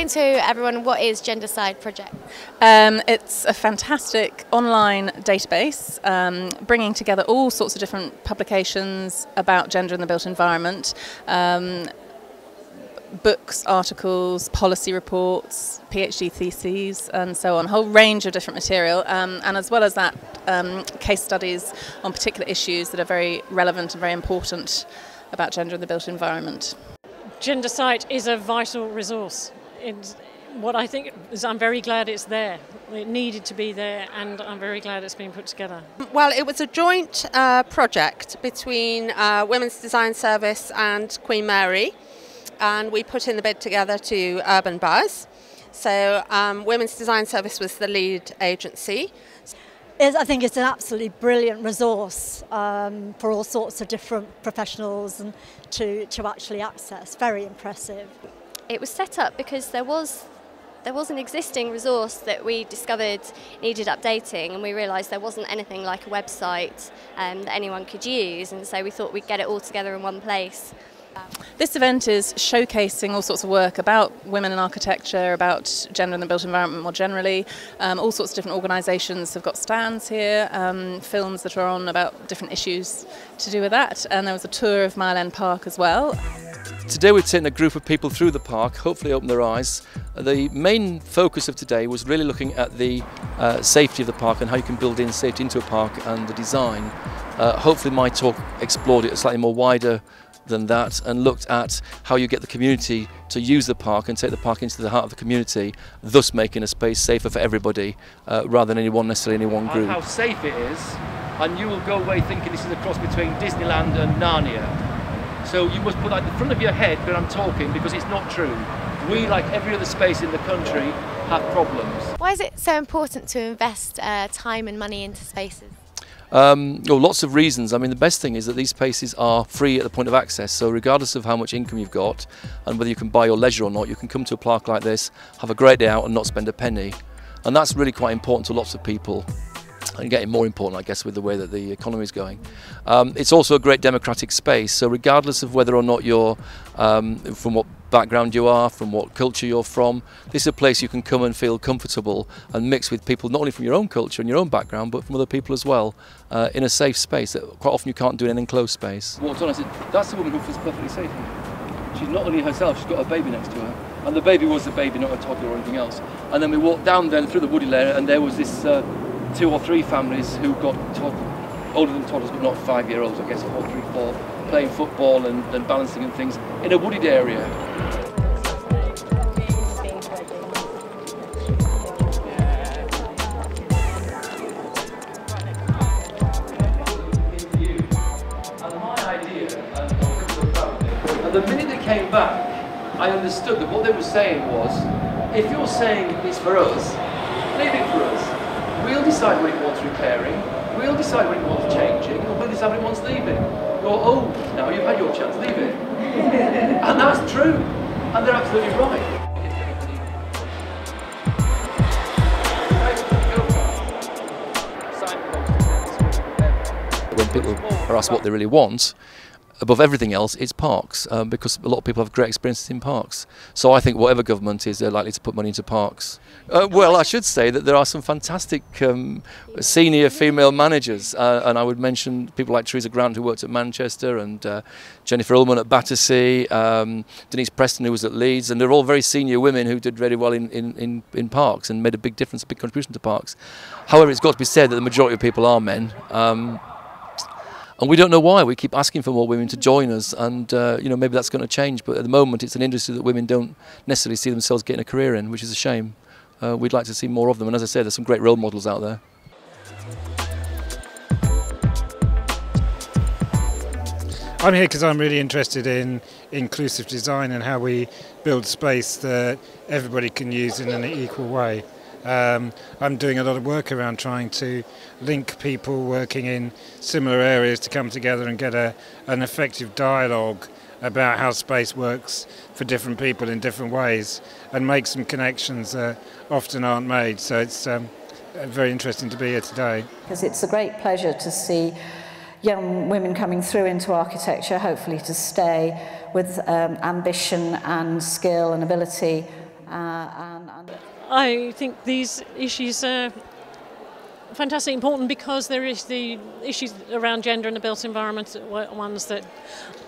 explain to everyone what is Gendercide Project? It's a fantastic online database bringing together all sorts of different publications about gender in the built environment. Books, articles, policy reports, PhD theses and so on, a whole range of different material, and as well as that case studies on particular issues that are very relevant and very important about gender in the built environment. Gendercide is a vital resource. What I think is I'm very glad it's there. It needed to be there, and I'm very glad it's been put together. Well, it was a joint project between Women's Design Service and Queen Mary, and we put in the bid together to Urban Buzz. So Women's Design Service was the lead agency. I think it's an absolutely brilliant resource for all sorts of different professionals and to actually access. Very impressive. It was set up because there was an existing resource that we discovered needed updating, and we realised there wasn't anything like a website that anyone could use, and so we thought we'd get it all together in one place. This event is showcasing all sorts of work about women in architecture, about gender in the built environment more generally. All sorts of different organisations have got stands here, films that are on about different issues to do with that, and there was a tour of Mile End Park as well. Today we're taking a group of people through the park, hopefully open their eyes. The main focus of today was really looking at the safety of the park and how you can build in safety into a park and the design. Hopefully my talk explored it slightly more wider than that and looked at how you get the community to use the park and take the park into the heart of the community, thus making a space safer for everybody rather than necessarily any one group. And how safe it is, and you will go away thinking this is a cross between Disneyland and Narnia. So you must put that in the front of your head when I'm talking, because it's not true. We, like every other space in the country, have problems. Why is it so important to invest time and money into spaces? Well, lots of reasons. I mean, the best thing is that these spaces are free at the point of access, so regardless of how much income you've got and whether you can buy your leisure or not, you can come to a park like this, have a great day out and not spend a penny. And that's really quite important to lots of people, and getting more important, I guess, with the way that the economy is going. It's also a great democratic space, so regardless of whether or not you're from what background you are, from what culture you're from, this is a place you can come and feel comfortable and mix with people not only from your own culture and your own background, but from other people as well, in a safe space that quite often you can't do in an enclosed space. Walked on, I said, that's the woman who feels perfectly safe here. She's not only herself, she's got a baby next to her. And the baby was the baby, not a toddler or anything else. And then we walked down then through the woody layer, and there was this 2 or 3 families who got older than toddlers, but not 5-year-olds, I guess, 4, 3, 4, playing football and balancing and things in a wooded area. And the minute they came back, I understood that what they were saying was, if you're saying it's for us, leave it for us. We'll decide when it wants repairing, we'll decide when it wants changing, and we'll decide when it wants leaving. You're old now, you've had your chance, leave it. And that's true, and they're absolutely right. When people are asked what they really want, above everything else, it's parks, because a lot of people have great experiences in parks. So I think whatever government is, they're likely to put money into parks. Well, I should say that there are some fantastic senior female managers, and I would mention people like Teresa Grant, who worked at Manchester, and Jennifer Ullman at Battersea, Denise Preston, who was at Leeds, and they're all very senior women who did very well in parks and made a big difference, a big contribution to parks. However, it's got to be said that the majority of people are men. And we don't know why. We keep asking for more women to join us, and maybe that's going to change. But at the moment, it's an industry that women don't necessarily see themselves getting a career in, which is a shame. We'd like to see more of them, and as I say, there's some great role models out there. I'm here because I'm really interested in inclusive design and how we build space that everybody can use in an equal way. I'm doing a lot of work around trying to link people working in similar areas to come together and get an effective dialogue about how space works for different people in different ways and make some connections that often aren't made. So it's very interesting to be here today. Because it's a great pleasure to see young women coming through into architecture, hopefully to stay with ambition and skill and ability I think these issues are fantastically important because there is the issues around gender in the built environment, ones that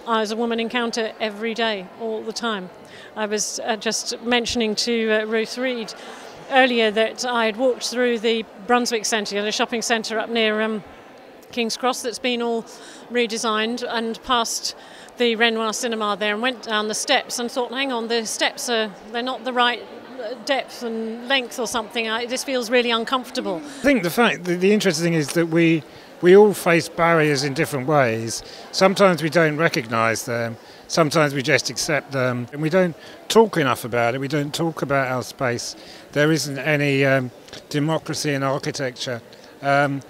I as a woman encounter every day, all the time. I was just mentioning to Ruth Reid earlier that I had walked through the Brunswick Centre, the shopping centre up near King's Cross that's been all redesigned, and past the Renoir cinema there and went down the steps and thought, hang on, the steps they're not the right depth and length or something. This feels really uncomfortable. I think the interesting thing is that we all face barriers in different ways. Sometimes we don't recognise them, sometimes we just accept them, and we don't talk enough about it. We don't talk about our space. There isn't any democracy in architecture. And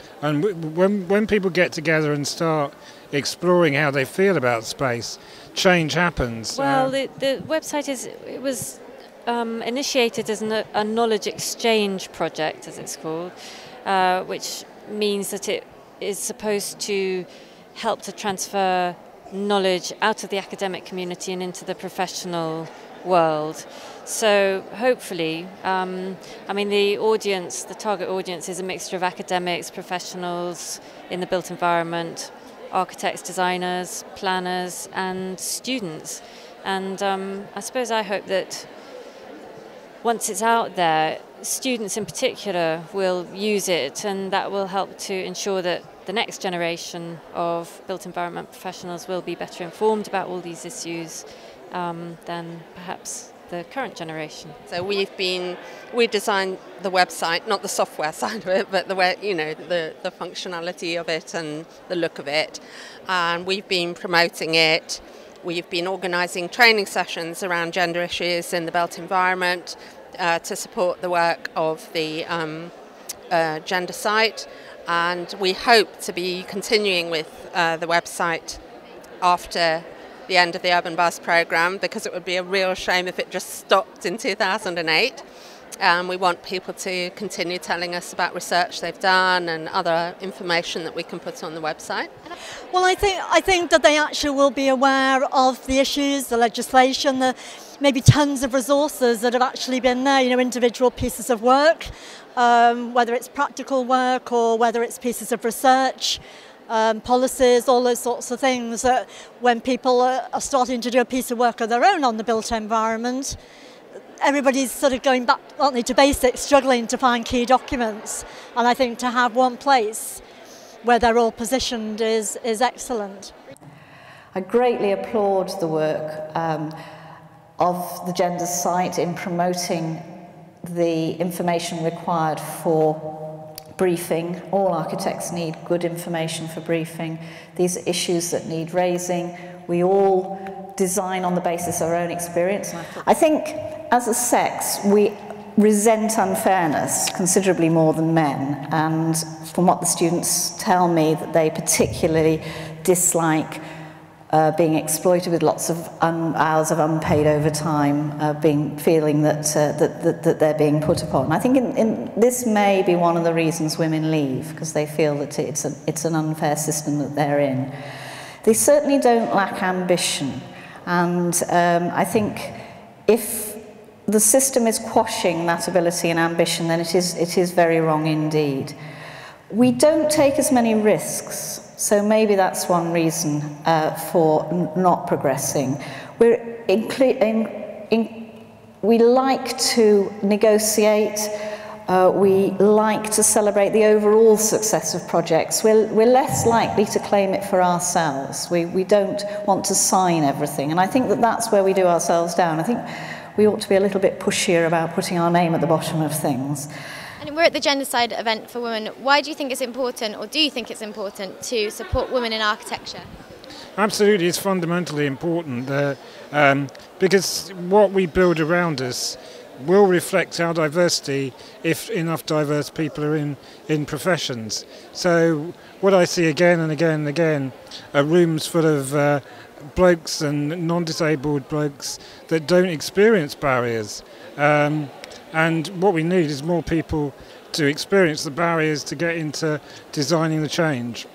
when people get together and start exploring how they feel about space, change happens. Well, the website was initiated as a knowledge exchange project, as it's called, which means that it is supposed to help to transfer knowledge out of the academic community and into the professional world. So hopefully, the audience, the target audience, is a mixture of academics, professionals in the built environment, architects, designers, planners, and students. And I suppose I hope that once it's out there, students in particular will use it, and that will help to ensure that the next generation of built environment professionals will be better informed about all these issues than perhaps the current generation. So we designed the website, not the software side of it, but the functionality of it and the look of it. And we've been promoting it. We've been organising training sessions around gender issues in the built environment to support the work of the gender site. And we hope to be continuing with the website after the end of the Urban Buzz programme, because it would be a real shame if it just stopped in 2008. We want people to continue telling us about research they've done and other information that we can put on the website. Well, I think that they actually will be aware of the issues, the legislation, the maybe tons of resources that have actually been there, individual pieces of work, whether it's practical work or whether it's pieces of research. Policies, all those sorts of things, that when people are starting to do a piece of work of their own on the built environment, everybody's sort of going back, aren't they, to basics, struggling to find key documents. And I think to have one place where they're all positioned is excellent. I greatly applaud the work of the Gender site in promoting the information required for briefing. All architects need good information for briefing. These are issues that need raising. We all design on the basis of our own experience. I think as a sex, we resent unfairness considerably more than men. And from what the students tell me, that they particularly dislike being exploited with lots of hours of unpaid overtime, feeling that they're being put upon. I think this may be one of the reasons women leave, because they feel that it's an unfair system that they're in. They certainly don't lack ambition, and I think if the system is quashing that ability and ambition, then it is very wrong indeed. We don't take as many risks. So maybe that's one reason for not progressing. We like to negotiate, we like to celebrate the overall success of projects. We're less likely to claim it for ourselves. We don't want to sign everything, and I think that's where we do ourselves down. I think we ought to be a little bit pushier about putting our name at the bottom of things. And we're at the Gendercide event for women. Why do you think it's important, or do you think it's important, to support women in architecture? Absolutely, it's fundamentally important because what we build around us will reflect our diversity if enough diverse people are in professions. So what I see again and again and again are rooms full of blokes and non-disabled blokes that don't experience barriers. And what we need is more people to experience the barriers to get into designing the change.